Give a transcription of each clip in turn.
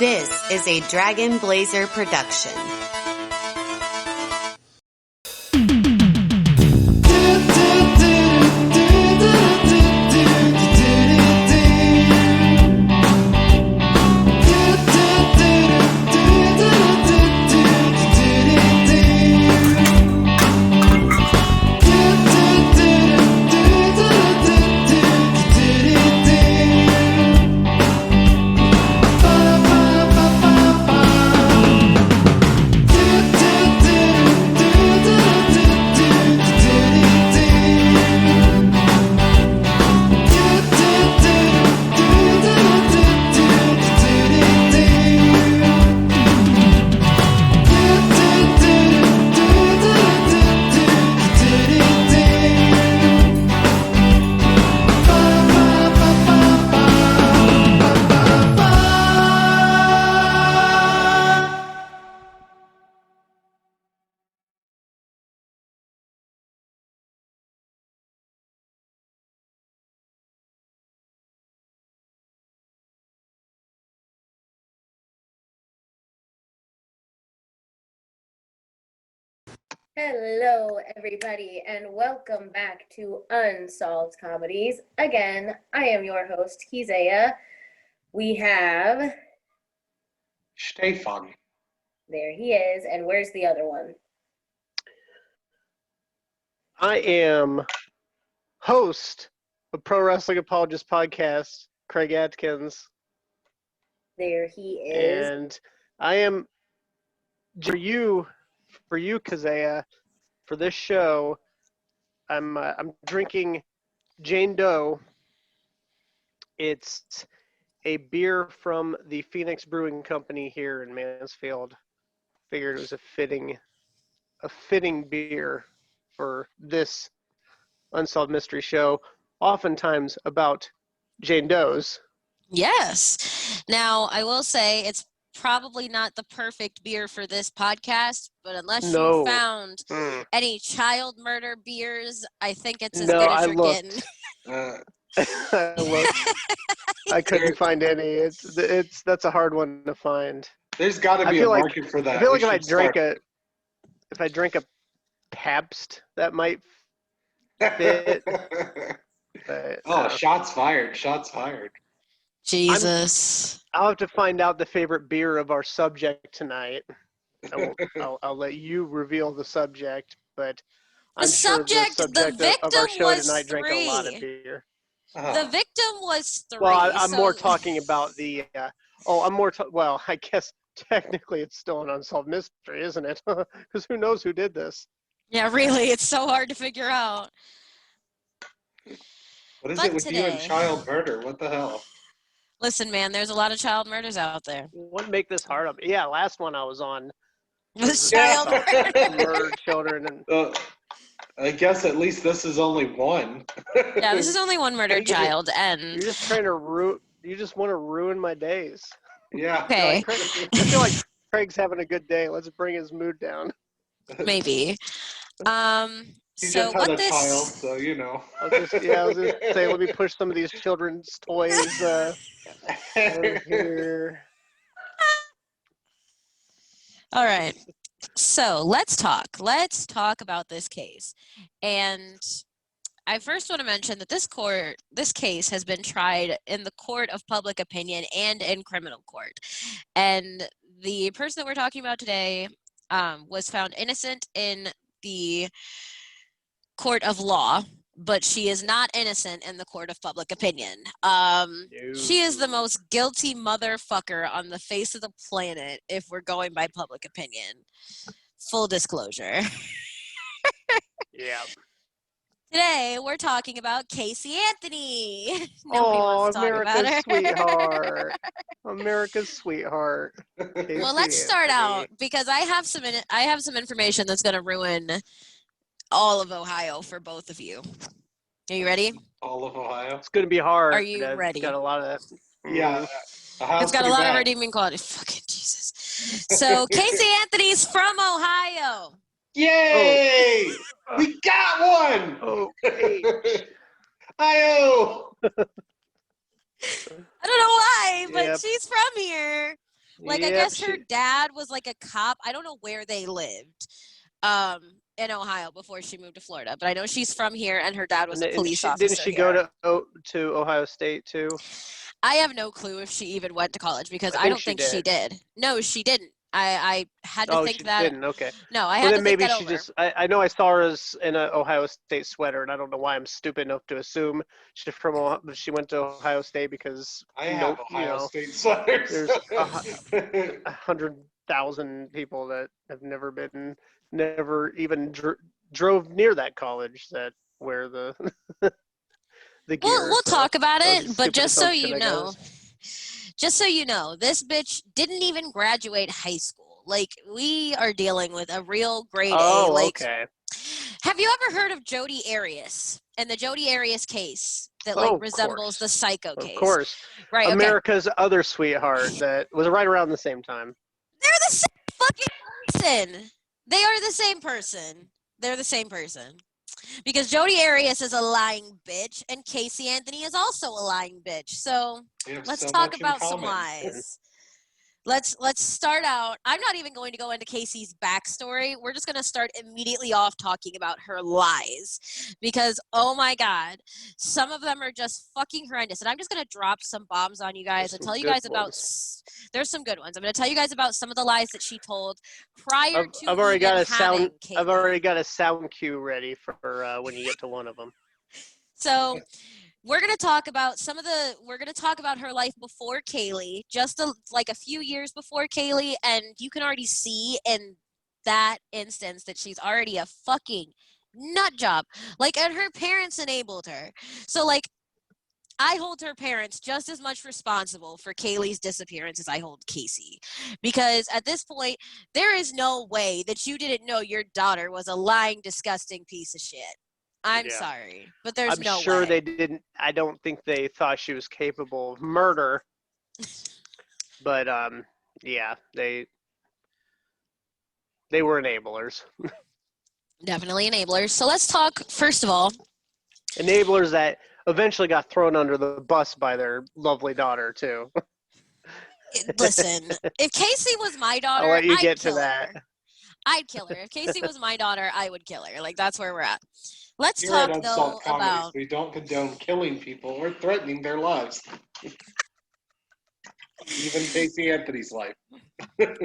This is a Dragon Blazer production. Hello, everybody, and welcome back to Unsolved Comedies. Again, I am your host, Kezaya. We have... Stefan. There he is, and where's the other one? I am host of Pro Wrestling Apologist Podcast, Craig Atkins. There he is. And I am, for you, Kezaya, for this show, I'm drinking Jane Doe. It's a beer from the Phoenix Brewing Company here in Mansfield. Figured it was a fitting beer for this Unsolved Mystery show, oftentimes about Jane Doe's. Yes. Now, I will say it's probably not the perfect beer for this podcast, but unless you found any child murder beers, I think it's as good as you're getting. I looked. I couldn't find any. That's a hard one to find. There's got to be a market for that. I feel like if I drink a Pabst, that might fit. But, shots fired! Shots fired! Jesus. I'll have to find out the favorite beer of our subject tonight. I'll let you reveal the subject, but I'm sure the subject of our show tonight drank a lot of beer. The victim was 3. Well, I'm more talking about the. Well, I guess technically it's still an unsolved mystery, isn't it? Because who knows who did this? Yeah, really, it's so hard to figure out. What is it with you and child murder? What the hell? Listen, man, there's a lot of child murders out there. What make this hard up? Yeah, last one I was on was child murdered children, and I guess at least this is only one. Yeah, this is only one murdered child, and you're just trying to you just want to ruin my days. Yeah. Okay. I feel like Craig's having a good day. Let's bring his mood down. Maybe. He so just had what a this... child, so you know. I was just say, let me push some of these children's toys over here. All right. So let's talk. Let's talk about this case. And I first want to mention that this case has been tried in the court of public opinion and in criminal court. And the person that we're talking about today was found innocent in the court of law, but she is not innocent in the court of public opinion. She is the most guilty motherfucker on the face of the planet if we're going by public opinion. Full disclosure. Yeah. Today, we're talking about Casey Anthony. Nobody wants to talk about her. Sweetheart. America's sweetheart. Well, let's start out because I have some information that's going to ruin all of Ohio for both of you. Are you ready? All of Ohio. It's going to be hard. Are you ready? It's got a lot of... Yeah. It's got a lot of redeeming qualities. Fucking Jesus. So, Casey Anthony's from Ohio. Yay! Oh. We got one! Oh, hey. Ohio! I don't know why, but she's from here. Like, I Yep, guess her dad was like a cop. I don't know where they lived in Ohio before she moved to Florida, but I know she's from here and her dad was a police officer didn't she here. go to Ohio State too? I have no clue if she even went to college because I I think don't she think she did. did. No, she didn't. I had to Oh, think she that. didn't. Okay. No, I Well, had to then think maybe that she over. just. I know I saw her as in an Ohio State sweater, and I don't know why I'm stupid enough to assume she's from she went to Ohio State because I have Ohio State sweaters. there's 100,000 people that have never even drove near that college that wear the the gear. We'll So talk about that was a it, but stupid just so assumption, you I know, guess. this bitch didn't even graduate high school. Like, we are dealing with a real grade A. Oh, Like, okay. have you ever heard of Jodi Arias and the Jodi Arias case that like Oh, of resembles the course. Psycho Of case? course. Right. Okay. America's other sweetheart that was right around the same time. They're the same fucking person. They are the same person. They're the same person. Because Jodi Arias is a lying bitch, and Casey Anthony is also a lying bitch. So let's talk about some lies. Let's start out. I'm not even going to go into Casey's backstory. We're just going to start immediately off talking about her lies because oh my god, some of them are just fucking horrendous. And I'm just going to drop some bombs on you guys and tell you guys about. There's some good ones. I'm going to tell you guys about some of the lies that she told prior to I've already even got a having Caylee. I've already got a sound cue ready for when you get to one of them. So we're going to talk about her life before Caylee, just like a few years before Caylee, and you can already see in that instance that she's already a fucking nut job. Like, and her parents enabled her. So, like, I hold her parents just as much responsible for Caylee's disappearance as I hold Casey. Because at this point, there is no way that you didn't know your daughter was a lying, disgusting piece of shit. I'm sorry, but there's I'm no sure way. they didn't. I don't think they thought she was capable of murder. But yeah, they were enablers. Definitely enablers. So let's talk, first of all. Enablers that eventually got thrown under the bus by their lovely daughter, too. Listen, if Casey was my daughter, I'll let you I'd get to kill that. her. I'd kill her. If Casey was my daughter, I would kill her. Like, that's where we're at. Let's Here talk, at though, Unsolved Comedies, about... we don't condone killing people or threatening their lives. Even Casey Anthony's life. I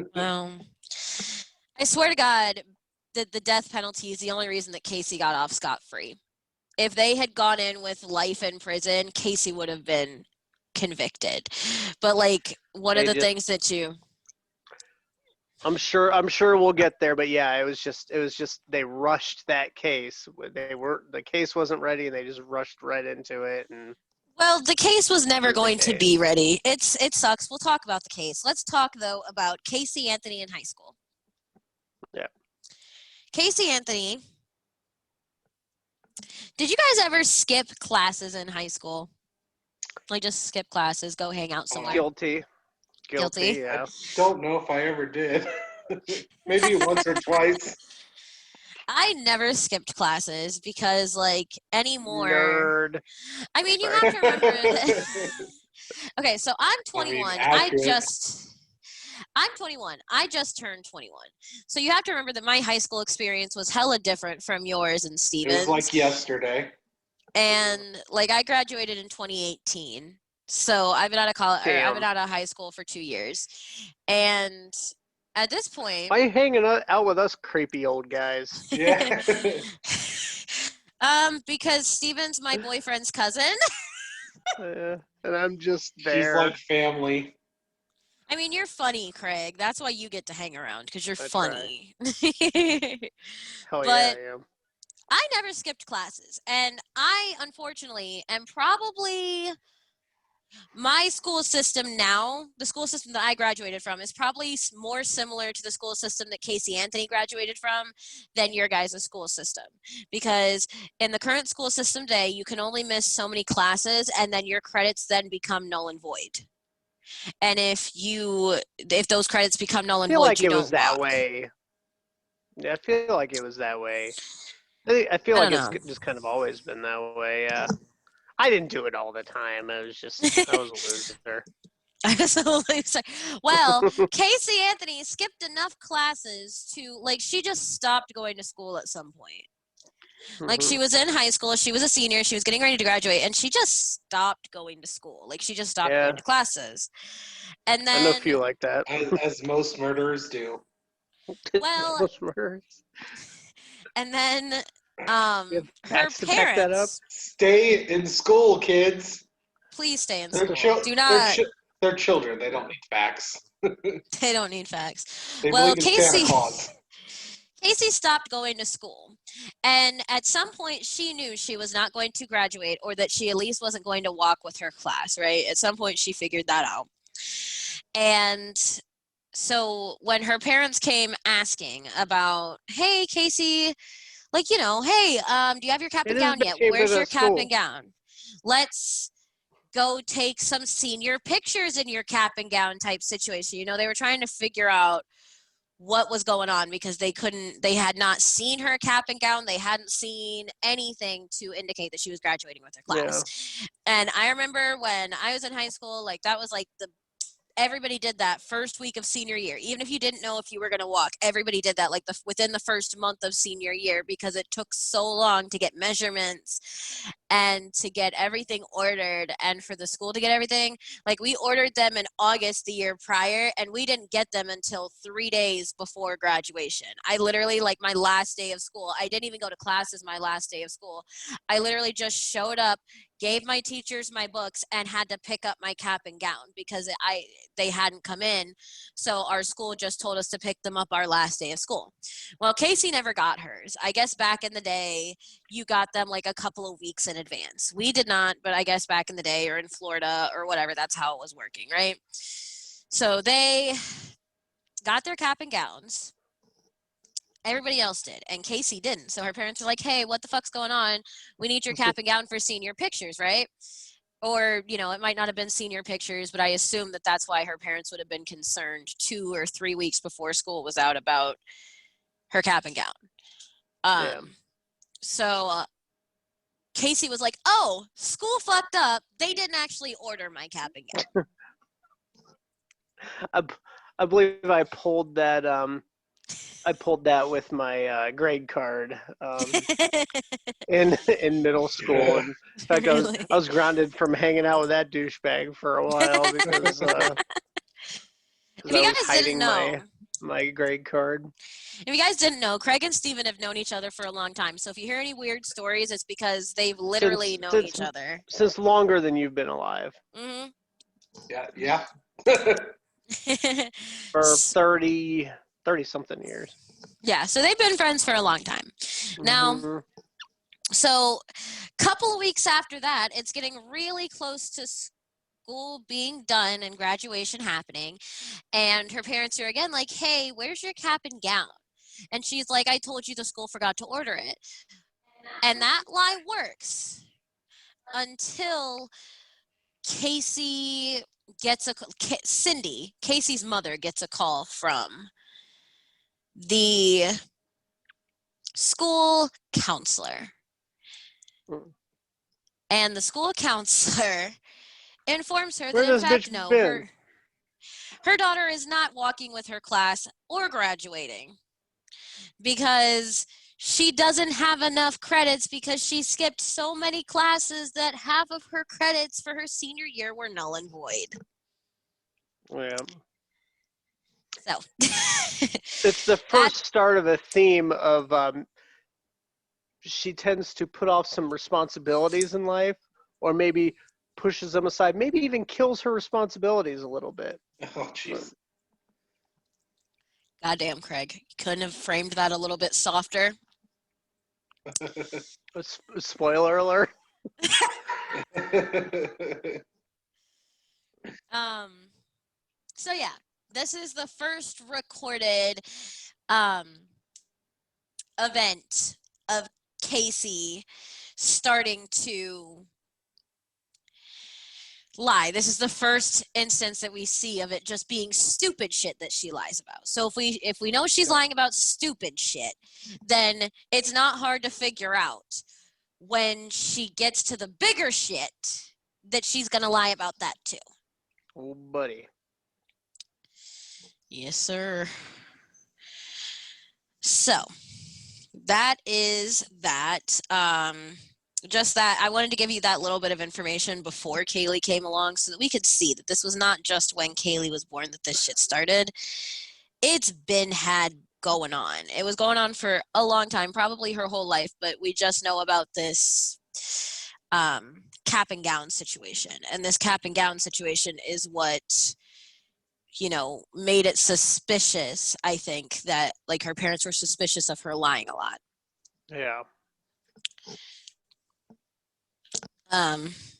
swear to God that the death penalty is the only reason that Casey got off scot-free. If they had gone in with life in prison, Casey would have been convicted. But, like, one of the things that you... I'm sure we'll get there, but yeah, it was just they rushed that case. The case wasn't ready, and they just rushed right into it. And well, the case was never going to be ready. It sucks. We'll talk about the case. Let's talk though about Casey Anthony in high school. Yeah. Casey Anthony. Did you guys ever skip classes in high school? Like, just skip classes, go hang out somewhere? Guilty. Yeah. I don't know if I ever did. Maybe once or twice. I never skipped classes because, like, anymore. Nerd. I mean, you have to remember that. Okay, so I'm 21. I'm 21. I just turned 21. So you have to remember that my high school experience was hella different from yours and Steven's. It was like yesterday. And, like, I graduated in 2018. So I've been out of college. I've been out of high school for 2 years. And at this point... Why are you hanging out with us creepy old guys? Yeah. Because Steven's my boyfriend's cousin. And I'm just there. She's like family. I mean, you're funny, Craig. That's why you get to hang around, because you're funny. Hell yeah, I am. I never skipped classes. And I, unfortunately, am probably... My school system now, the school system that I graduated from, is probably more similar to the school system that Casey Anthony graduated from than your guys' school system. Because in the current school system today, you can only miss so many classes, and then your credits then become null and void. And if those credits become null and void, you don't walk. I feel like it was that way. Yeah, I feel like it was that way. I feel like it's just kind of always been that way, yeah. I didn't do it all the time. I was a loser. Absolutely. Well, Casey Anthony skipped enough classes to, like, she just stopped going to school at some point. Like, she was in high school, she was a senior, she was getting ready to graduate, and she just stopped going to school. Like, she just stopped going to classes. And then, I know a few like that. As most murderers do. well, Most murderers. and then, You have her facts to back that up? parents, Stay in school, kids. please stay in They're, school. Do not, they're children. They don't need facts. they don't need facts. They Well, believe in Santa Claus. Casey stopped going to school. And at some point, she knew she was not going to graduate, or that she at least wasn't going to walk with her class, right? At some point, she figured that out. And so when her parents came asking about, hey, Casey, like, you know, hey, do you have your cap and gown yet? Where's your cap and gown? Let's go take some senior pictures in your cap and gown type situation. You know, they were trying to figure out what was going on, because they had not seen her cap and gown. They hadn't seen anything to indicate that she was graduating with her class. Yeah. And I remember when I was in high school, like, that was like everybody did that first week of senior year. Even if you didn't know if you were going to walk, everybody did that, like, within the first month of senior year, because it took so long to get measurements and to get everything ordered, and for the school to get everything. Like, we ordered them in August the year prior, and we didn't get them until 3 days before graduation. I literally, like, my last day of school, I didn't even go to classes my last day of school. I literally just showed up, gave my teachers my books, and had to pick up my cap and gown because they hadn't come in. So our school just told us to pick them up our last day of school. Well, Casey never got hers. I guess back in the day, you got them like a couple of weeks in advance. We did not, but I guess back in the day, or in Florida or whatever, that's how it was working, right? So they got their cap and gowns. Everybody else did, and Casey didn't. So her parents were like, hey, what the fuck's going on? We need your cap and gown for senior pictures, right? Or, you know, it might not have been senior pictures, but I assume that that's why her parents would have been concerned 2 or 3 weeks before school was out about her cap and gown. So Casey was like, oh, school fucked up. They didn't actually order my cap and gown. I believe I pulled that with my grade card in middle school. In fact, really? I was grounded from hanging out with that douchebag for a while because if you guys didn't know, my grade card. If you guys didn't know, Craig and Steven have known each other for a long time. So if you hear any weird stories, it's because they've literally known each other since longer than you've been alive. Mm-hmm. Yeah. For 30 something years. Yeah, so they've been friends for a long time. Now, so a couple of weeks after that, it's getting really close to school being done and graduation happening. And her parents are again like, hey, where's your cap and gown? And she's like, I told you the school forgot to order it. And that lie works until Casey gets Cindy, Casey's mother, gets a call from the school counselor. And the school counselor informs her that, in fact, no, her daughter is not walking with her class or graduating because she doesn't have enough credits, because she skipped so many classes that half of her credits for her senior year were null and void. Yeah. So it's the first start of a theme of she tends to put off some responsibilities in life, or maybe pushes them aside, maybe even kills her responsibilities a little bit. Oh, jeez. Goddamn, Craig. You couldn't have framed that a little bit softer. Spoiler alert. So yeah, this is the first recorded event of Casey starting to lie. This is the first instance that we see of it just being stupid shit that she lies about. So if we know she's lying about stupid shit, then it's not hard to figure out when she gets to the bigger shit that she's gonna lie about that too. Oh, buddy. Yes, sir. So that is that. Just that I wanted to give you that little bit of information before Caylee came along so that we could see that this was not just when Caylee was born that this shit started. It's been had going on. It was going on for a long time, probably her whole life, but we just know about this cap and gown situation. And this cap and gown situation is what, made it suspicious, I think, that like her parents were suspicious of her lying a lot. Yeah.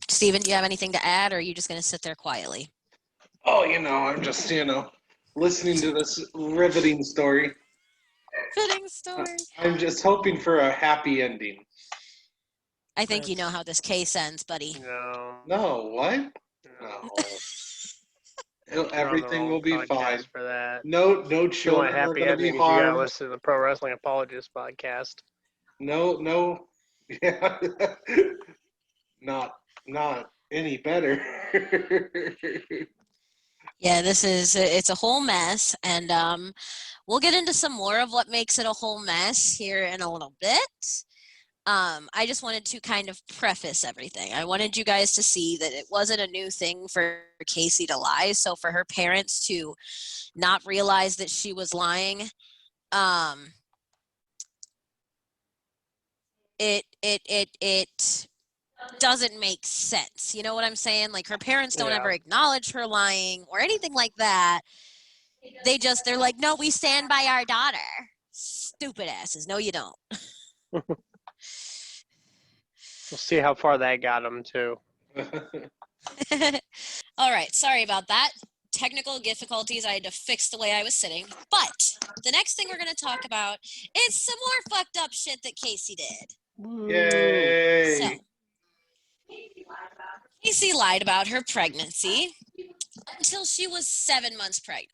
Steven, do you have anything to add, or are you just going to sit there quietly? Oh, I'm just, listening to this riveting story. Fitting story. I'm just hoping for a happy ending. I think you know how this case ends, buddy. No. No, what? No. Everything will be fine. For that. No If you want children are happy going to be endings, you gotta harmed. listen to the Pro Wrestling Apologist podcast. No. Yeah. Not any better. Yeah, it's a whole mess, and we'll get into some more of what makes it a whole mess here in a little bit. I just wanted to kind of preface everything. I wanted you guys to see that it wasn't a new thing for Casey to lie. So for her parents to not realize that she was lying, it doesn't make sense. You know what I'm saying? Like, her parents don't ever acknowledge her lying or anything like that. They're like, no, we stand by our daughter. Stupid asses. No, you don't. We'll see how far that got them too. All right. Sorry about that. Technical difficulties. I had to fix the way I was sitting. But the next thing we're going to talk about is some more fucked up shit that Casey did. Yay! So, Casey lied about her pregnancy until she was 7 months pregnant.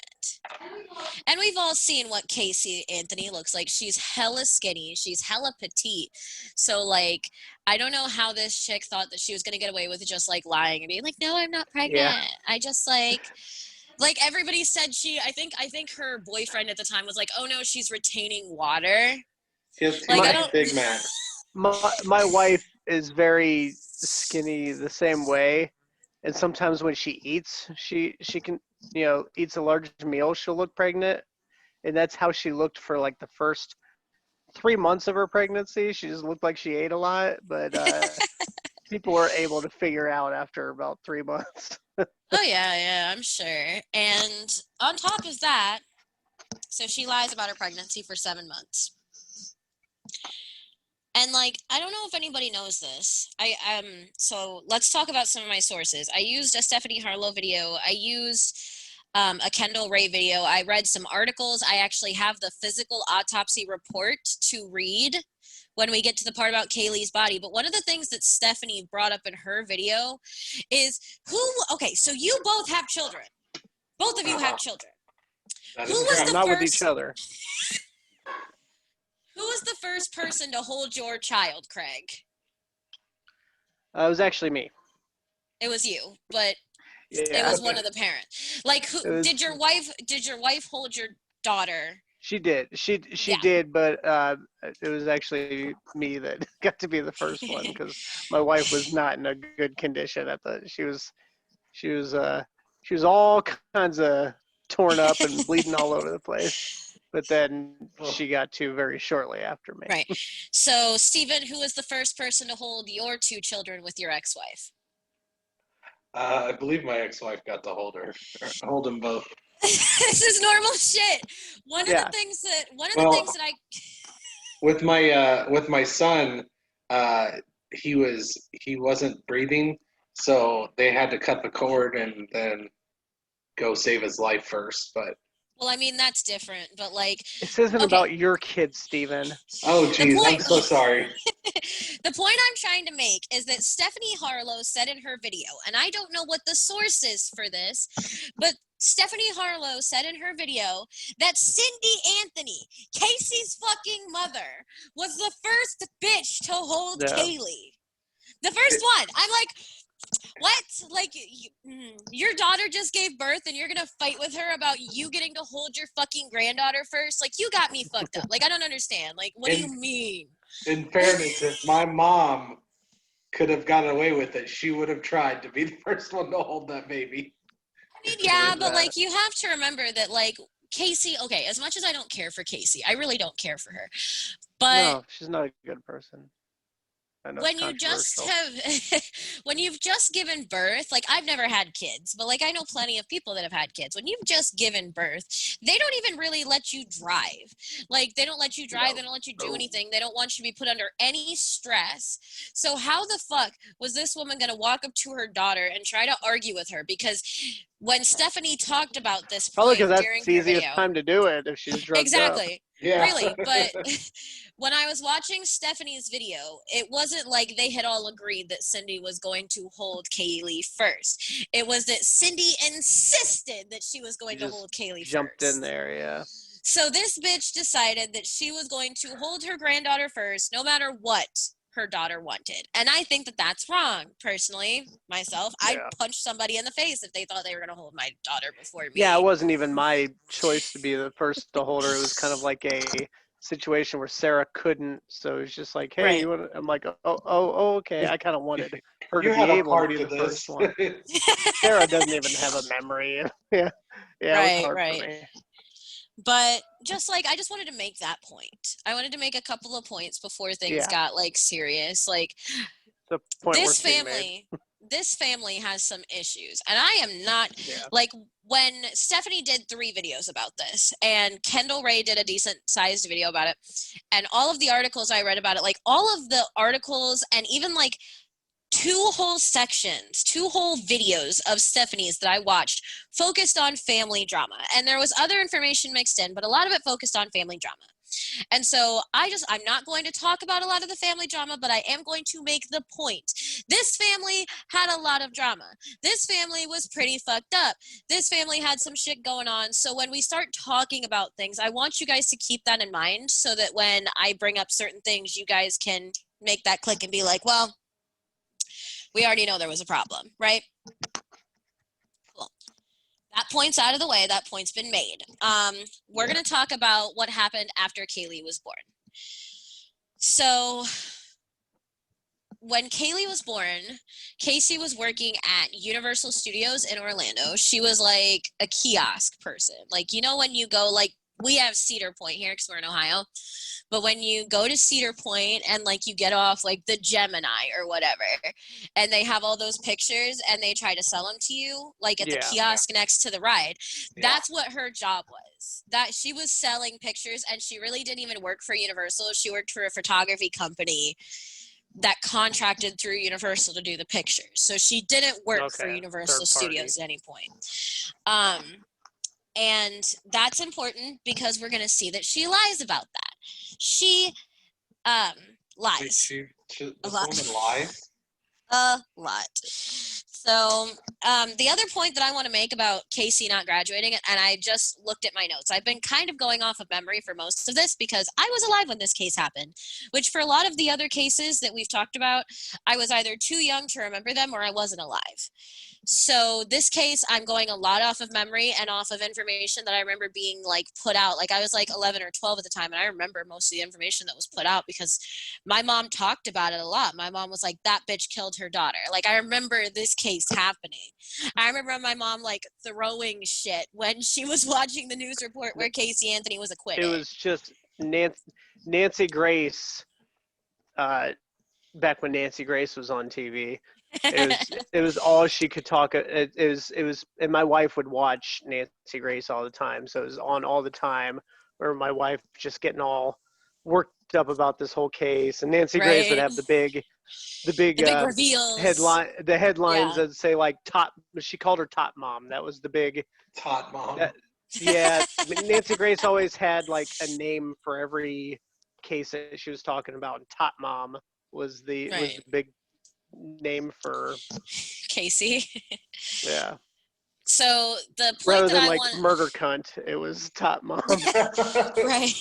And we've all seen what Casey Anthony looks like. She's hella skinny. She's hella petite. So, like, I don't know how this chick thought that she was going to get away with just, like, lying and being like, no, I'm not pregnant. Yeah. I just, like everybody said I think her boyfriend at the time was like, oh, no, she's retaining water. She has too much Big Mac. My wife is very skinny the same way. And sometimes when she eats, she can, eats a large meal, she'll look pregnant. And that's how she looked for like the first 3 months of her pregnancy. She just looked like she ate a lot, but people were able to figure out after about 3 months. Oh, yeah, I'm sure. And on top of that, so she lies about her pregnancy for 7 months. And, like, I don't know if anybody knows this. So let's talk about some of my sources. I used a Stephanie Harlow video. I used a Kendall Ray video. I read some articles. I actually have the physical autopsy report to read when we get to the part about Caylee's body. But one of the things that Stephanie brought up in her video is so you both have children. Both of you have children. That Who is was correct. the Not first? with each other. Who was the first person to hold your child, Craig? It was actually me. It was you, but Yeah. it was one of the parents. Like, did your wife hold your daughter? She did. She Yeah. did, but it was actually me that got to be the first one because my wife was not in a good condition she was all kinds of torn up and bleeding all over the place. But then she got to very shortly after me. Right. So, Stephen, who was the first person to hold your 2 children with your ex-wife? I believe my ex-wife got to hold them both. This is normal shit. One of the things that I with my son, he wasn't breathing, so they had to cut the cord and then go save his life first. But well, I mean, that's different, but like, this isn't about your kids, Steven. Oh, geez, I'm so sorry. The point I'm trying to make is that Stephanie Harlow said in her video, and I don't know what the source is for this, but Stephanie Harlow said in her video that Cindy Anthony, Casey's fucking mother, was the first bitch to hold Caylee. The first one. I'm like, What? Like, your daughter just gave birth and you're going to fight with her about you getting to hold your fucking granddaughter first? Like, you got me fucked up. Like, I don't understand. Like, what do you mean? In fairness, if my mom could have gotten away with it, she would have tried to be the first one to hold that baby. I mean, yeah, but, like, you have to remember that, like, Casey, okay, as much as I don't care for Casey, I really don't care for her. But no, she's not a good person. When you just have, when you've just given birth, like I've never had kids, but like I know plenty of people that have had kids. When you've just given birth, they don't even really let you drive. Like they don't let you drive, No. they don't let you do anything. They don't want you to be put under any stress. So how the fuck was this woman going to walk up to her daughter and try to argue with her? Because when Stephanie talked about this probably point because during that's the her easiest video, time to do it if she's drugged exactly. up. Yeah. Really, but when I was watching Stephanie's video, it wasn't like they had all agreed that Cindy was going to hold Caylee first. It was that Cindy insisted that she was going to hold Caylee jumped first. In there, yeah. So this bitch decided that she was going to hold her granddaughter first, no matter what her daughter wanted. And I think that that's wrong, personally, myself. Yeah. I'd punch somebody in the face if they thought they were going to hold my daughter before me. Yeah, it wasn't even my choice to be the first to hold her. It was kind of like a situation where Sarah couldn't, so it's just like, hey, Right. you want? I'm like, oh, okay. I kind of wanted her You to had be a able to part be to the this. first one. Sarah doesn't even have a memory. Yeah, it was hard for me. But just like I just wanted to make that point. I wanted to make a couple of points before things got like serious. Like the point this family, this family has some issues, and I am not like when Stephanie did 3 videos about this, and Kendall Ray did a decent sized video about it, and all of the articles I read about it, like all of the articles, and even like 2 whole sections, 2 whole videos of Stephanie's that I watched focused on family drama. And there was other information mixed in, but a lot of it focused on family drama. And so I'm not going to talk about a lot of the family drama, but I am going to make the point. This family had a lot of drama. This family was pretty fucked up. This family had some shit going on. So when we start talking about things, I want you guys to keep that in mind so that when I bring up certain things, you guys can make that click and be like, well, we already know there was a problem, right? Cool. That point's out of the way. That point's been made. We're going to talk about what happened after Caylee was born. So when Caylee was born, Casey was working at Universal Studios in Orlando. She was like a kiosk person. Like, you know, when you go, like, we have Cedar Point here because we're in Ohio. But when you go to Cedar Point and like you get off like the Gemini or whatever, and they have all those pictures and they try to sell them to you, like at the kiosk next to the ride, that's what her job was. That she was selling pictures, and she really didn't even work for Universal. She worked for a photography company that contracted through Universal to do the pictures. So she didn't work for Universal Studios at any point. And that's important because we're going to see that she lies about that. She lies. This woman lies? A lot. So the other point that I want to make about Casey not graduating, and I just looked at my notes. I've been kind of going off of memory for most of this because I was alive when this case happened, which for a lot of the other cases that we've talked about, I was either too young to remember them or I wasn't alive. So this case, I'm going a lot off of memory and off of information that I remember being like put out. Like I was like 11 or 12 at the time, and I remember most of the information that was put out because my mom talked about it a lot. My mom was like, that bitch killed her daughter. Like I remember this case happening. I remember my mom like throwing shit when she was watching the news report where Casey Anthony was acquitted. It was just Nancy Grace, back when Nancy Grace was on TV. It was all she could talk. It was, and my wife would watch Nancy Grace all the time, so it was on all the time. Or my wife just getting all worked up about this whole case, and Nancy Grace would have the big reveals, headlines that say like top. She called her Top Mom. That was the big Tot Mom. Nancy Grace always had like a name for every case that she was talking about, and Top Mom was the big name for Casey. Yeah. So the point rather that than I like want, murder cunt, it was Top Mom. right.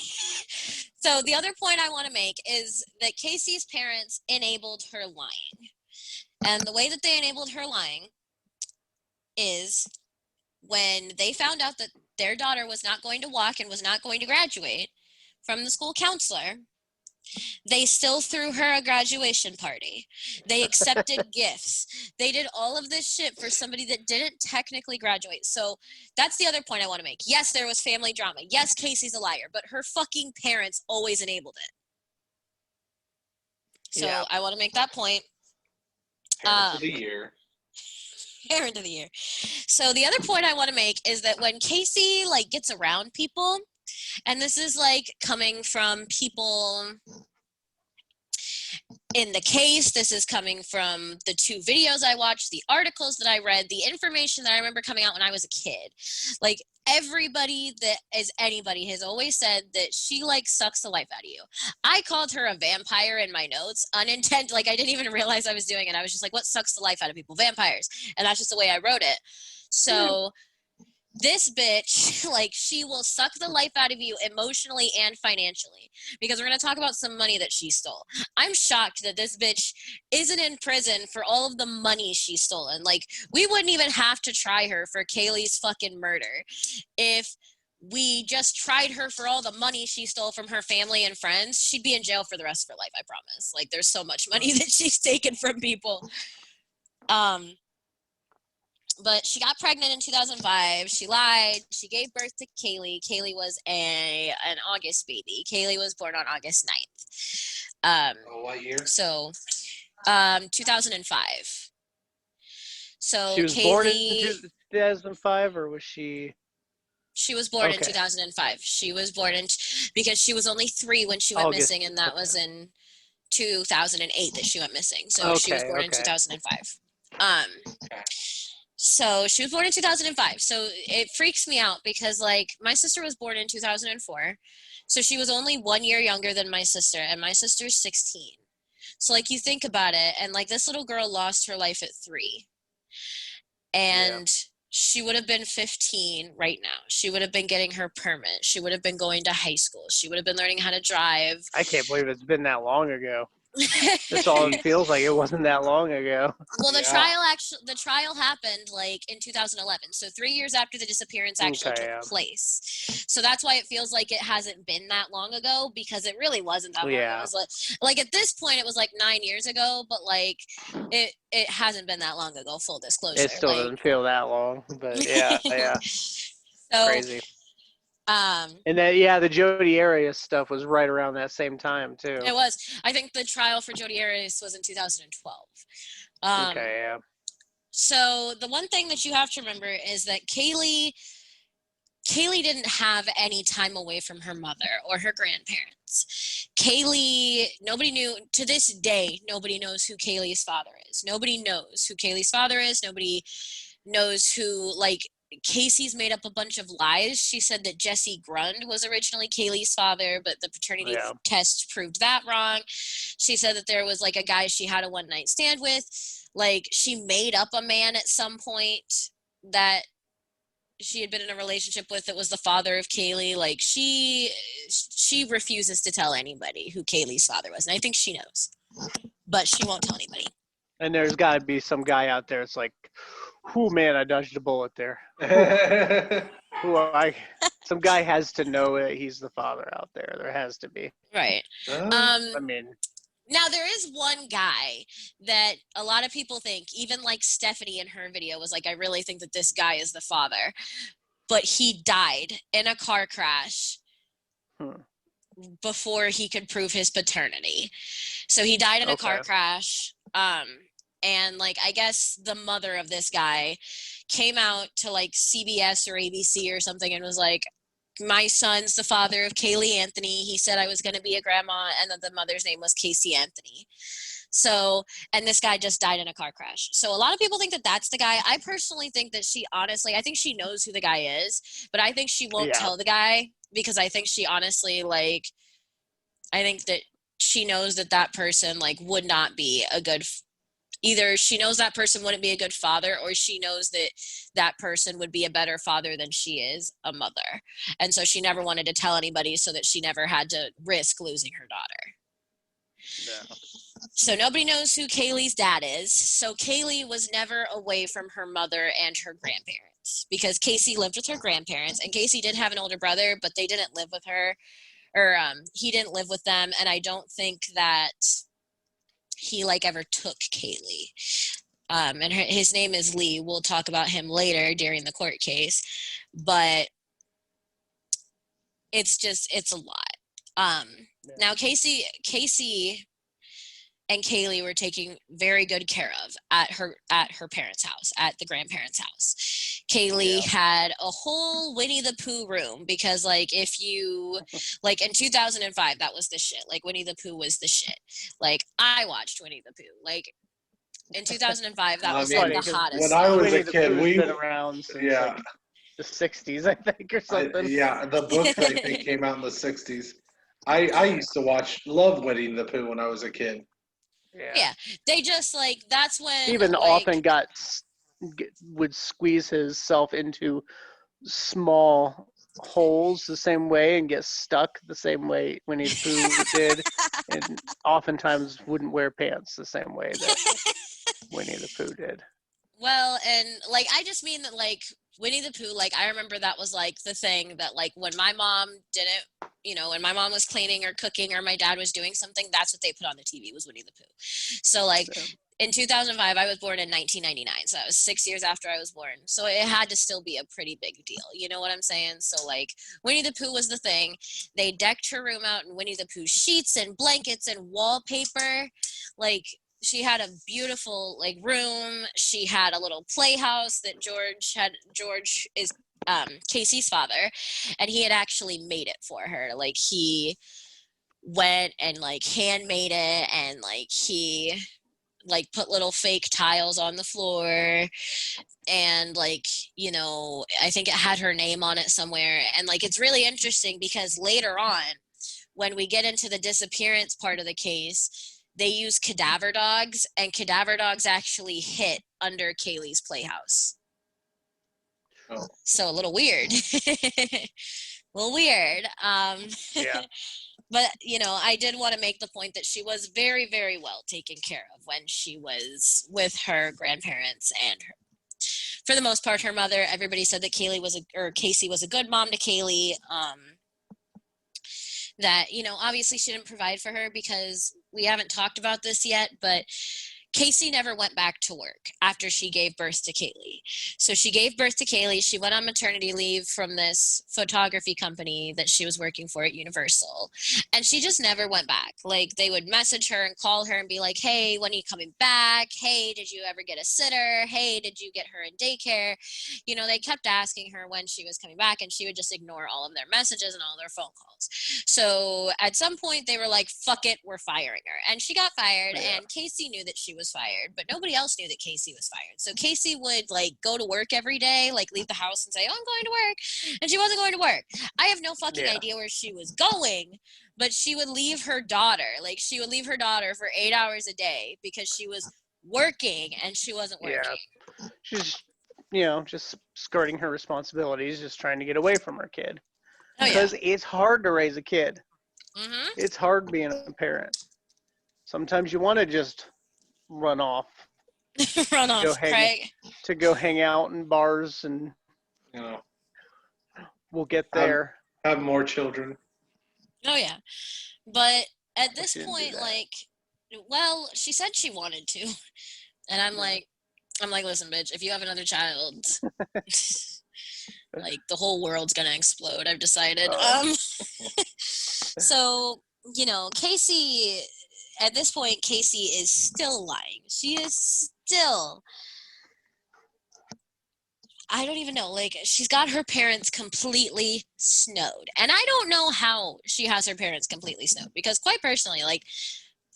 So the other point I want to make is that Casey's parents enabled her lying. And the way that they enabled her lying is when they found out that their daughter was not going to walk and was not going to graduate from the school counselor, they still threw her a graduation party. They accepted gifts. They did all of this shit for somebody that didn't technically graduate. So that's the other point I want to make. Yes, there was family drama. Yes, Casey's a liar, but her fucking parents always enabled it. So Yeah. I want to make that point. Parents of the year. Parent of the year. So the other point I want to make is that when Casey like gets around people, and this is like coming from people in the case, this is coming from the 2 videos I watched, the articles that I read, the information that I remember coming out when I was a kid. Like, everybody that is anybody has always said that she like sucks the life out of you. I called her a vampire in my notes, unintended. Like, I didn't even realize I was doing it. I was just like, what sucks the life out of people? Vampires. And that's just the way I wrote it. So this bitch, like, she will suck the life out of you emotionally and financially, because we're going to talk about some money that she stole. I'm shocked that this bitch isn't in prison for all of the money she's stolen. Like, we wouldn't even have to try her for Caylee's fucking murder if we just tried her for all the money she stole from her family and friends. She'd be in jail for the rest of her life, I promise. Like, there's so much money that she's taken from people. But she got pregnant in 2005. She lied. She gave birth to Caylee. Caylee was an August baby. Caylee was born on August 9th. What year? So, 2005. So She was Caylee, born in 2005, or was she? She was born in Okay. 2005. She was born in because she was only 3 when she went August. missing, and that was in 2008 that she went missing. So Okay, she was born in okay. 2005. So she was born in 2005. So it freaks me out because, like, my sister was born in 2004. So she was only 1 year younger than my sister, and my sister's 16. So, like, you think about it, and, like, this little girl lost her life at 3. And she would have been 15 right now. She would have been getting her permit. She would have been going to high school. She would have been learning how to drive. I can't believe it's been that long ago. That's all it feels like. It wasn't that long ago. Well, the Yeah. trial happened like in 2011, so 3 years after the disappearance actually Okay, took yeah. place. So that's why it feels like it hasn't been that long ago, because it really wasn't that long ago. Yeah. It was like at this point it was like 9 years ago, but like it hasn't been that long ago. Full disclosure. It still like, doesn't feel that long, but yeah. So Crazy. And then the Jodi Arias stuff was right around that same time too. It was. I think the trial for Jodi Arias was in 2012. Okay, yeah. So the one thing that you have to remember is that Caylee didn't have any time away from her mother or her grandparents. Caylee, nobody knew, to this day, nobody knows who Caylee's father is. Nobody knows who Caylee's father is. Nobody knows who, like, Casey's made up a bunch of lies. She said that Jesse Grund was originally Caylee's father, but the paternity test proved that wrong. She said that there was like a guy she had a one-night stand with. Like, she made up a man at some point that she had been in a relationship with that was the father of Caylee. Like, she refuses to tell anybody who Caylee's father was, and I think she knows, but she won't tell anybody. And there's got to be some guy out there. It's like, whew, man, I dodged a bullet there. Some guy has to know that he's the father out there. There has to be. Right. I mean, now there is one guy that a lot of people think, even like Stephanie in her video was like, I really think that this guy is the father, but he died in a car crash before he could prove his paternity. So he died in a car crash. And like, I guess the mother of this guy came out to like CBS or ABC or something and was like, my son's the father of Caylee Anthony. He said I was going to be a grandma, and that the mother's name was Casey Anthony. So, and this guy just died in a car crash. So a lot of people think that that's the guy. I personally think that I think she knows who the guy is, but I think she won't tell the guy, because I think she honestly, like, I think that she knows that that person, like, would not be a good either she knows that person wouldn't be a good father, or she knows that that person would be a better father than she is a mother. And so she never wanted to tell anybody so that she never had to risk losing her daughter. No. So nobody knows who Caylee's dad is. So Caylee was never away from her mother and her grandparents because Casey lived with her grandparents, and Casey did have an older brother, but they didn't live with her, or he didn't live with them, and I don't think that he like ever took Caylee. And his name is Lee. We'll talk about him later during the court case, but it's a lot. Now Casey and Caylee were taken very good care of at her parents' house, at the grandparents' house. Caylee had a whole Winnie the Pooh room because, like, if you, like, in 2005, that was the shit. Like, Winnie the Pooh was the shit. Like, I watched Winnie the Pooh. Like, in 2005, that was, like, the hottest when I was Winnie a the kid, Pooh's been around since like the 60s, I think, or something. The book I think came out in the 60s. I used to love Winnie the Pooh when I was a kid. Yeah. They just, like, that's when, He even like, often would squeeze himself into small holes the same way and get stuck the same way Winnie the Pooh did, and oftentimes wouldn't wear pants the same way that Winnie the Pooh did. well, and, like, I just mean that, like, Winnie the Pooh, like, I remember that was, like, the thing that, like, when my mom didn't, you know, when my mom was cleaning or cooking or my dad was doing something, that's what they put on the TV was Winnie the Pooh. So, like, in 2005, I was born in 1999, so that was 6 years after I was born. So it had to still be a pretty big deal. You know what I'm saying? So, like, Winnie the Pooh was the thing. They decked her room out in Winnie the Pooh sheets and blankets and wallpaper. Like, she had a beautiful, like, room. She had a little playhouse that George is Casey's father, and he had actually made it for her. Like, he went and, like, handmade it, and, like, he, like, put little fake tiles on the floor, and, like, you know, I think it had her name on it somewhere. And, like, it's really interesting because later on, when we get into the disappearance part of the case, they use cadaver dogs, and cadaver dogs actually hit under Caylee's playhouse. Oh. So a little weird. A little weird. Yeah. But, you know, I did want to make the point that she was very, very well taken care of when she was with her grandparents and her. For the most part, her mother, everybody said that Casey was a good mom to Caylee. That, you know, obviously she didn't provide for her because we haven't talked about this yet, but Casey never went back to work after she gave birth to Caylee. So she gave birth to Caylee. She went on maternity leave from this photography company that she was working for at Universal. And she just never went back. Like, they would message her and call her and be like, hey, when are you coming back? Hey, did you ever get a sitter? Hey, did you get her in daycare? You know, they kept asking her when she was coming back, and she would just ignore all of their messages and all their phone calls. So at some point they were like, fuck it, we're firing her. And she got fired, and Casey knew that she was fired, but nobody else knew that Casey was fired. So Casey would, like, go to work every day, like, leave the house and say, oh, I'm going to work. And she wasn't going to work. I have no fucking idea where she was going, but she would leave her daughter. Like, she would leave her daughter for 8 hours a day because she was working and she wasn't working. Yeah. She's, you know, just skirting her responsibilities, just trying to get away from her kid. Because it's hard to raise a kid. Mm-hmm. It's hard being a parent. Sometimes you want to just run off. Run off, Craig. To go hang out in bars, and, you know, we'll get there. Have more children. Oh, yeah. But at this point, like, well, she said she wanted to. And I'm like, listen, bitch, if you have another child, like, the whole world's gonna explode, I've decided. So, you know, Casey, at this point, Casey is still lying. She is still, I don't even know, like, she's got her parents completely snowed. And I don't know how she has her parents completely snowed, because quite personally, like,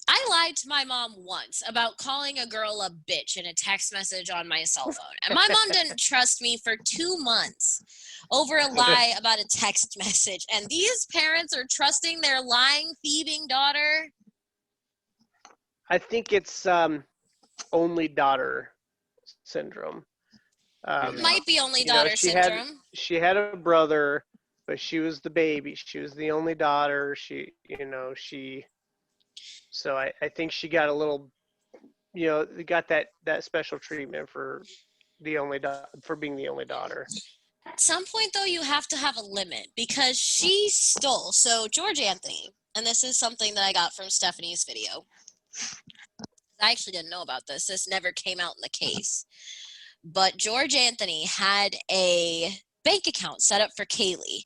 I lied to my mom once about calling a girl a bitch in a text message on my cell phone. And my mom didn't trust me for 2 months over a lie about a text message. And these parents are trusting their lying, thieving daughter. I think it's only daughter syndrome. Might be only daughter syndrome. She had a brother, but she was the baby. She was the only daughter. She So I think she got a little, got that special treatment for being the only daughter. At some point, though, you have to have a limit because she stole. So George Anthony, and this is something that I got from Stephanie's video. I actually didn't know about this. This never came out in the case. But George Anthony had a bank account set up for Caylee.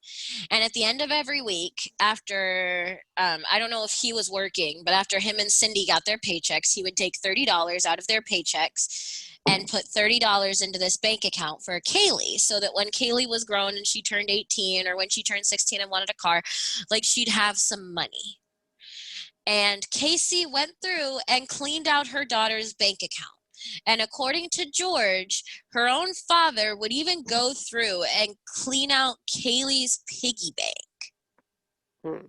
And at the end of every week, after, I don't know if he was working, but after him and Cindy got their paychecks, he would take $30 out of their paychecks and put $30 into this bank account for Caylee, so that when Caylee was grown and she turned 18 or when she turned 16 and wanted a car, like, she'd have some money. And Casey went through and cleaned out her daughter's bank account. And according to George, her own father would even go through and clean out Caylee's piggy bank.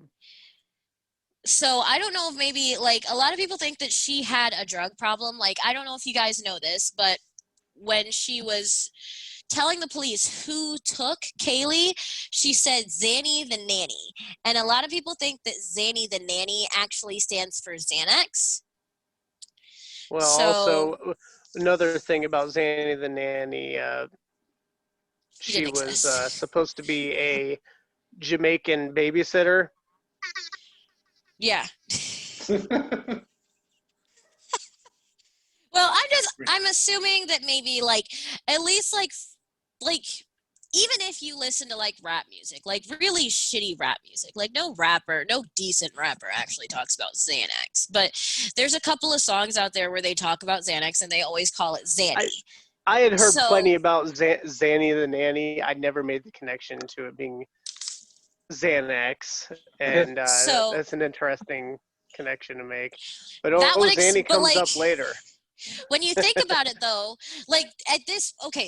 So I don't know if maybe, like, a lot of people think that she had a drug problem. Like, I don't know if you guys know this, but when she was telling the police who took Caylee, she said Zanny the Nanny. And a lot of people think that Zanny the Nanny actually stands for Xanax. Well, also, another thing about Zanny the Nanny, she was supposed to be a Jamaican babysitter. Yeah. Well, I'm assuming that maybe, like, at least, like even if you listen to, like, rap music, like really shitty rap music, like no decent rapper actually talks about Xanax, but there's a couple of songs out there where they talk about Xanax and they always call it Zanny. I had heard plenty about Zanny the Nanny. I never made the connection to it being Xanax, and that's an interesting connection to make. But Zanny comes up later. When you think about it, though, like,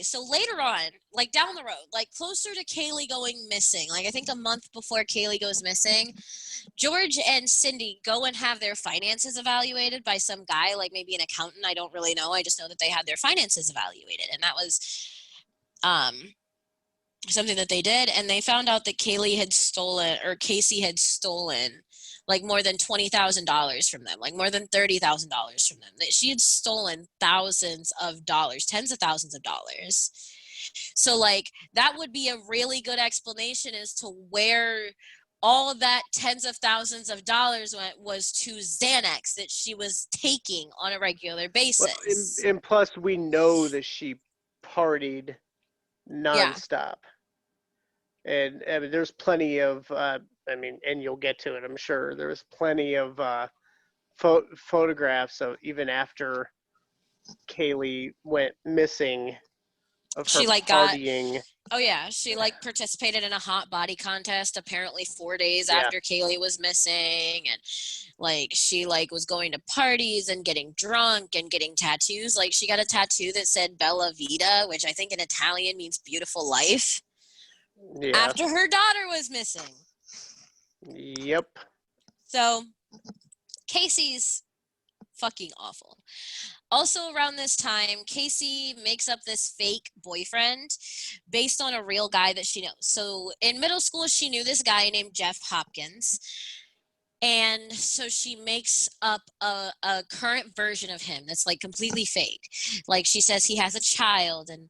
so later on, like, down the road, like, closer to Caylee going missing, like, I think a month before Caylee goes missing, George and Cindy go and have their finances evaluated by some guy, like maybe an accountant. I don't really know. I just know that they had their finances evaluated, and that was something that they did, and they found out that Casey had stolen like more than $20,000 from them, like more than $30,000 from them. That she had stolen thousands of dollars, tens of thousands of dollars. So, like, that would be a really good explanation as to where all of that tens of thousands of dollars went, was to Xanax that she was taking on a regular basis. Well, and plus, we know that she partied nonstop. And I mean, there's plenty of, and you'll get to it, I'm sure. There was plenty of photographs of even after Caylee went missing of her partying. She participated in a hot body contest apparently 4 days after Caylee was missing, and she was going to parties and getting drunk and getting tattoos. Like, she got a tattoo that said Bella Vita, which I think in Italian means beautiful life. Yeah. After her daughter was missing. Yep. So, Casey's fucking awful. Also around this time, Casey makes up this fake boyfriend based on a real guy that she knows. So in middle school, she knew this guy named Jeff Hopkins. And so she makes up a current version of him that's, like, completely fake. Like, she says he has a child, and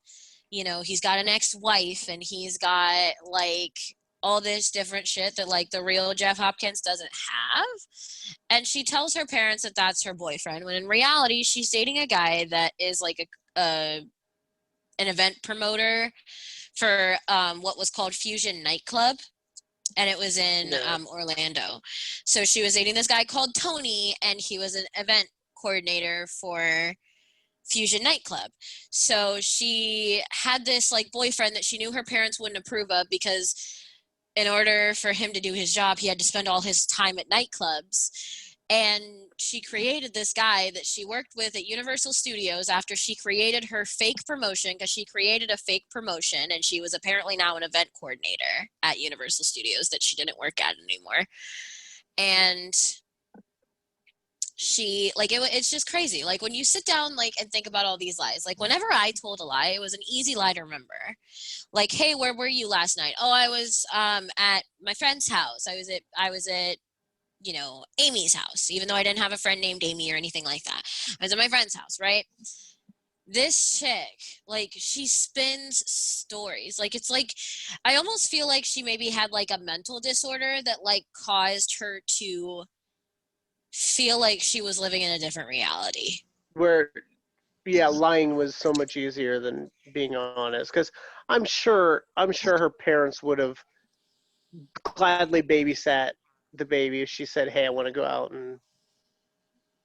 he's got an ex-wife, and he's got, like, all this different shit that, like, the real Jeff Hopkins doesn't have. And she tells her parents that that's her boyfriend, when in reality, she's dating a guy that is, like, an event promoter for what was called Fusion Nightclub. And it was in Orlando. So she was dating this guy called Tony, and he was an event coordinator for Fusion Nightclub. So she had this, like, boyfriend that she knew her parents wouldn't approve of, because in order for him to do his job, he had to spend all his time at nightclubs. And she created this guy that she worked with at Universal Studios after she created her fake promotion, because she created a fake promotion, and she was apparently now an event coordinator at Universal Studios that she didn't work at anymore. And she, like, it's just crazy. Like, when you sit down, like, and think about all these lies, like, whenever I told a lie, it was an easy lie to remember. Like, hey, where were you last night? Oh, I was at my friend's house. I was at Amy's house, even though I didn't have a friend named Amy or anything like that. I was at my friend's house, right? This chick, like, she spins stories. Like, it's like, I almost feel like she maybe had, like, a mental disorder that, like, caused her to feel like she was living in a different reality. Where, yeah, lying was so much easier than being honest. Because I'm sure her parents would have gladly babysat the baby if she said, "Hey, I want to go out and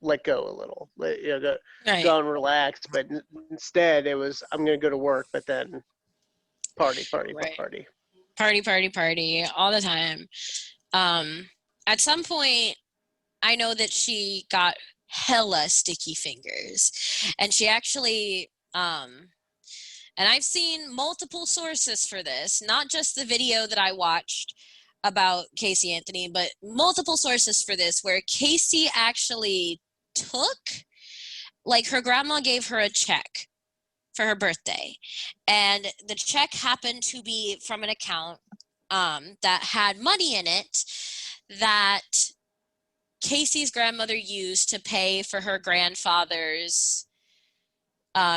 let go a little, go and relax." But instead, it was, "I'm going to go to work, but then party all the time." At some point, I know that she got hella sticky fingers, and she actually and I've seen multiple sources for this, not just the video that I watched about Casey Anthony, but multiple sources for this, where Casey actually took, like, her grandma gave her a check for her birthday, and the check happened to be from an account that had money in it that Casey's grandmother used to pay for her grandfather's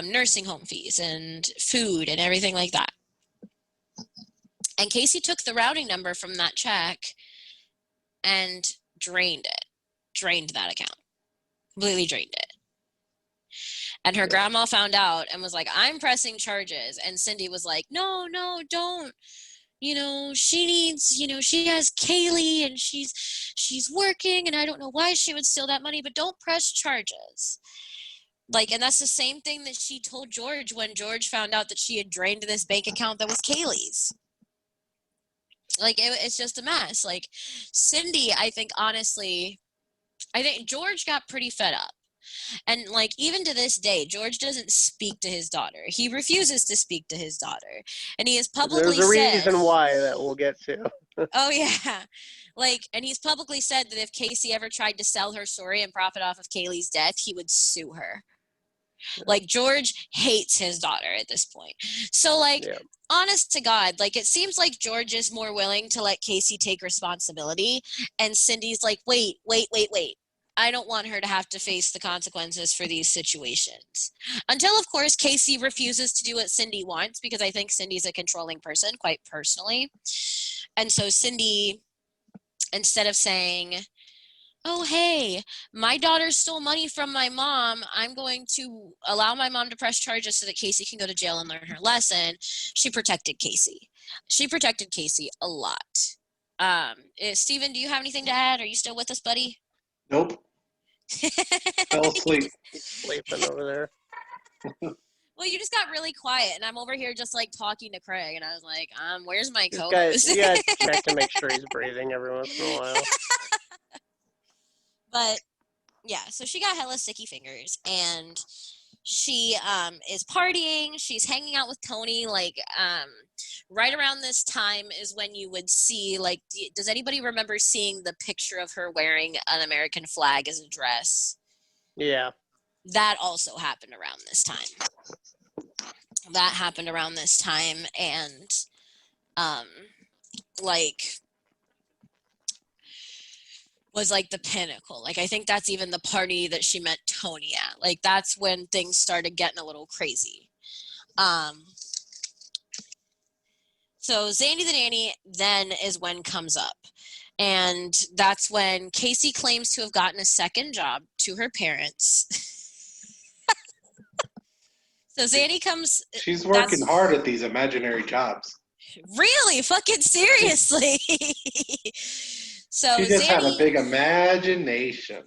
nursing home fees and food and everything like that. And Casey took the routing number from that check and drained that account, completely drained it. And her grandma found out and was like, "I'm pressing charges." And Cindy was like, no, don't. She needs, she has Caylee and she's working, and I don't know why she would steal that money, but don't press charges. Like, and that's the same thing that she told George when George found out that she had drained this bank account that was Kaylee's. Like, it's just a mess. Like, Cindy, I think George got pretty fed up. And, like, even to this day, George doesn't speak to his daughter. He refuses to speak to his daughter. And he has publicly said... There's a reason why that we'll get to. Oh, yeah. Like, and he's publicly said that if Casey ever tried to sell her story and profit off of Kaylee's death, he would sue her. Like, George hates his daughter at this point. So, like, honest to God, like, it seems like George is more willing to let Casey take responsibility. And Cindy's like, wait. I don't want her to have to face the consequences for these situations. Until, of course, Casey refuses to do what Cindy wants, because I think Cindy's a controlling person, quite personally. And so Cindy, instead of saying, "Oh, hey, my daughter stole money from my mom, I'm going to allow my mom to press charges so that Casey can go to jail and learn her lesson," she protected Casey. She protected Casey a lot. Steven, do you have anything to add? Are you still with us, buddy? Nope. Fell asleep. Sleeping over there. Well, you just got really quiet, and I'm over here just, like, talking to Craig, and I was like, where's my co-host? You guys check to make sure he's breathing every once in a while. But, yeah, so she got hella sticky fingers, and she is partying. She's hanging out with Tony. Like, right around this time is when you would see, like, does anybody remember seeing the picture of her wearing an American flag as a dress? Yeah. That also happened around this time. And, like, was, like, the pinnacle. Like, I think that's even the party that she met Tony at. Like, that's when things started getting a little crazy. So Zanny the Nanny then is when comes up. And that's when Casey claims to have gotten a second job to her parents. So Zanny comes... She's working hard at these imaginary jobs. Really? Fucking seriously? So she just Zanny, had a big imagination.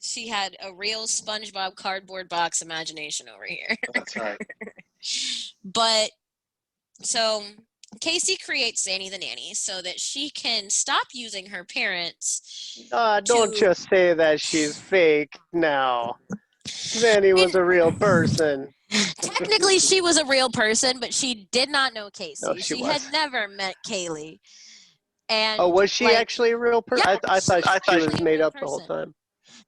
She had a real SpongeBob cardboard box imagination over here. That's right. But, so, Casey creates Zanny the Nanny so that she can stop using her parents. Don't just say that she's fake now. Zanny was a real person. Technically, she was a real person, but she did not know Casey. No, she had never met Caylee. And, was she actually a real person? Yeah, I thought she was made up the whole time.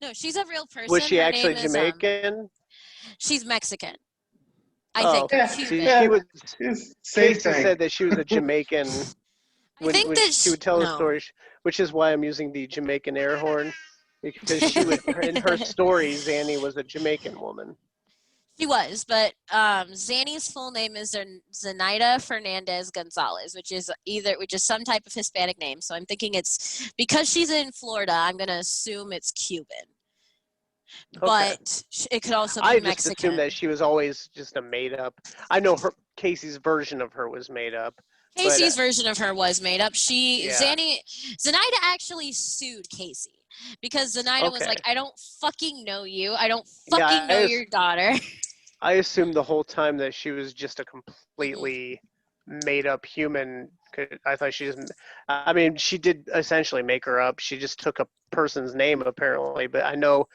No, she's a real person. Was she Her actually name is, Jamaican? She's Mexican. I think. Yeah, she was. Casey said that she was a Jamaican. When she would tell the story, which is why I'm using the Jamaican air horn, because she would, in her story, Zanny was a Jamaican woman. She was, but Zanny's full name is Zenaida Fernandez Gonzalez, which is some type of Hispanic name. So I'm thinking it's because she's in Florida. I'm gonna assume it's Cuban, but it could also be I just Mexican. assumed that she was always just a made up. I know Casey's version of her was made up. Casey's version of her was made up. Yeah. Zenaida actually sued Casey because Zenaida was like, "I don't fucking know you. I don't fucking know your daughter." I assumed the whole time that she was just a completely made up human. I thought she just, I mean, she did essentially make her up. She just took a person's name apparently, but I know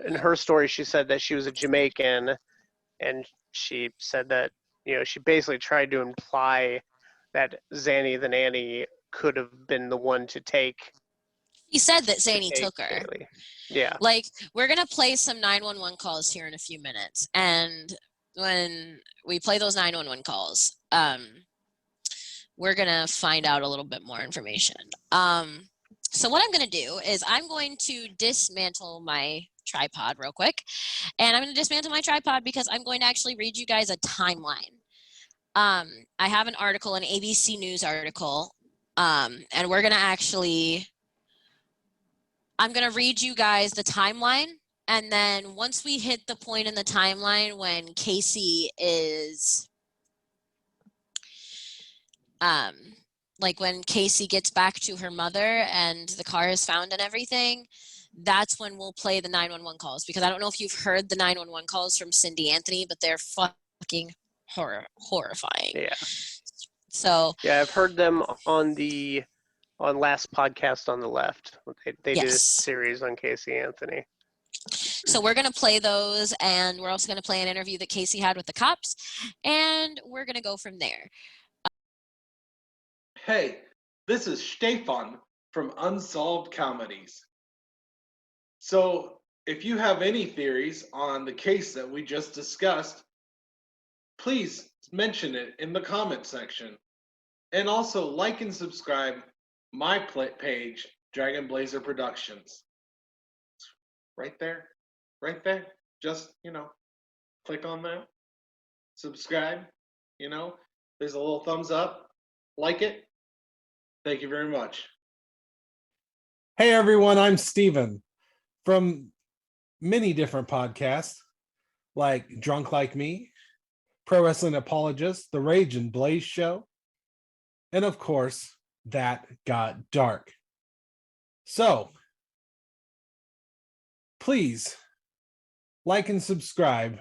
in her story she said that she was a Jamaican, and she said that, you know, she basically tried to imply that Zanny the Nanny could have been the one to take. He said that Zanny took her. Caylee. Yeah. Like, we're going to play some 911 calls here in a few minutes. And when we play those 911 calls, we're going to find out a little bit more information. So what I'm going to do is I'm going to dismantle my tripod real quick. And I'm going to dismantle my tripod because I'm going to actually read you guys a timeline. I have an article, an ABC News article, and we're going to actually... I'm going to read you guys the timeline, and then once we hit the point in the timeline when Casey is, like when Casey gets back to her mother and the car is found and everything, that's when we'll play the 911 calls, because I don't know if you've heard the 911 calls from Cindy Anthony, but they're fucking horrifying. Yeah. So. Yeah, I've heard them on last podcast on the left. They did a series on Casey Anthony. So we're going to play those, and we're also going to play an interview that Casey had with the cops, and we're going to go from there. Hey, this is Stefan from Unsolved Comedies. So if you have any theories on the case that we just discussed, please mention it in the comment section. And also like and subscribe my page, Dragon Blazer Productions. Right there. Just, click on that. Subscribe. There's a little thumbs up. Like it. Thank you very much. Hey everyone, I'm Steven from many different podcasts like Drunk Like Me, Pro Wrestling Apologist, The Rage and Blaze Show, and of course, That Got Dark. So, please like and subscribe